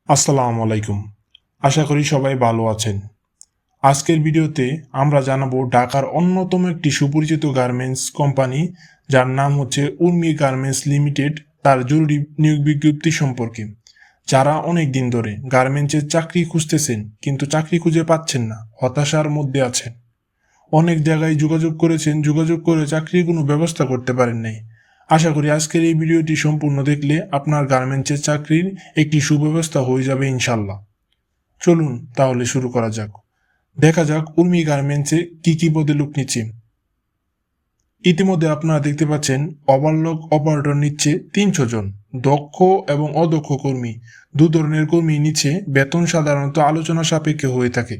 আসসালামু আলাইকুম। আশা করি সবাই ভালো আছেন। আজকের ভিডিওতে আমরা জানাবো ঢাকার অন্যতম একটি সুপরিচিত গার্মেন্টস কোম্পানি যার নাম হচ্ছে উর্মি গার্মেন্টস লিমিটেড তার জরুরি নিয়োগ বিজ্ঞপ্তি সম্পর্কে। যারা অনেক দিন ধরে গার্মেন্টসের চাকরি খুঁজতেছেন কিন্তু চাকরি খুঁজে পাচ্ছেন না, হতাশার মধ্যে আছেন। অনেক জায়গায় যোগাযোগ করেছেন, যোগাযোগ করে চাকরির কোনো ব্যবস্থা করতে পারেন নাই। আশা করি আজকের এই ভিডিওটি সম্পূর্ণ দেখলে আপনার গার্মেন্টসের চাকরির একটি সুব্যবস্থা হয়ে যাবে ইনশাল্লাহ। চলুন তাহলে শুরু করা যাক। দেখা যাক উর্মি গার্মেন্টসে কি কি পদে লোক নিচ্ছে। ইতিমধ্যে আপনারা দেখতে পাচ্ছেন ওভারলক অপারেটর নিচ্ছে 300 জন। দক্ষ এবং অদক্ষ কর্মী দু ধরনের কর্মী নিচ্ছে। বেতন সাধারণত আলোচনা সাপেক্ষে হয়ে থাকে।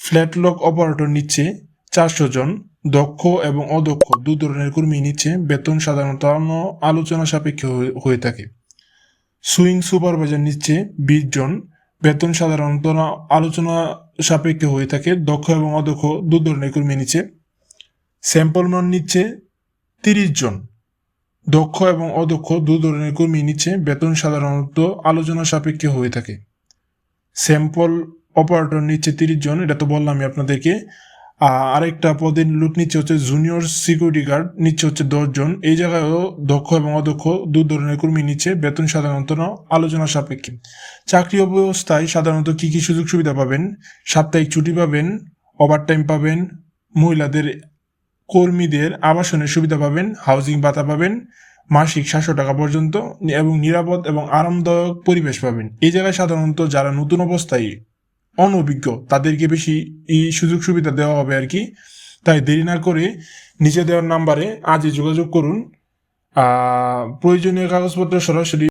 ফ্ল্যাট লক অপারেটর নিচ্ছে 400 জন। দক্ষ এবং অদক্ষ দু ধরনের কর্মী নিচ্ছে। বেতন সাধারণত আলোচনা সাপেক্ষে হয়ে থাকে। সুইং সুপারভাইজার নিচ্ছে 20 জন। বেতন সাধারণত আলোচনা সাপেক্ষে হয়ে থাকে। দক্ষ এবং অদক্ষ দু ধরনের কর্মী নিচ্ছে। স্যাম্পলম্যান নিচ্ছে 30 জন। দক্ষ এবং অদক্ষ দু ধরনের কর্মী নিচ্ছে। বেতন সাধারণত আলোচনা সাপেক্ষে হয়ে থাকে। স্যাম্পল অপারেটর নিচ্ছে 30 জন, এটা তো বললামই আপনাদেরকে। আরেকটা পদের লোক নিচ্ছে হচ্ছে জুনিয়র সিকিউরিটি গার্ড, নিচ্ছে হচ্ছে 10 জন। এই জায়গায়ও দক্ষ এবং অদক্ষ দু ধরনের কর্মী নিচ্ছে। বেতন সাধারণত আলোচনা সাপেক্ষে। চাকরি অবস্থায় সাধারণত কি কি সুযোগ সুবিধা পাবেন? সাপ্তাহিক ছুটি পাবেন, ওভারটাইম পাবেন, মহিলাদের কর্মীদের আবাসনের সুবিধা পাবেন, হাউজিং ভাতা পাবেন, মাসিক 700 টাকা পর্যন্ত, এবং নিরাপদ এবং আরামদায়ক পরিবেশ পাবেন। এই জায়গায় সাধারণত যারা নতুন অবস্থায় অনভিজ্ঞ তাদেরকে বেশি এই সুযোগ সুবিধা দেওয়া হবে আর কি। তাই দেরি না করে নিচে দেওয়ার নাম্বারে আজই যোগাযোগ করুন। প্রয়োজনীয় কাগজপত্র সরাসরি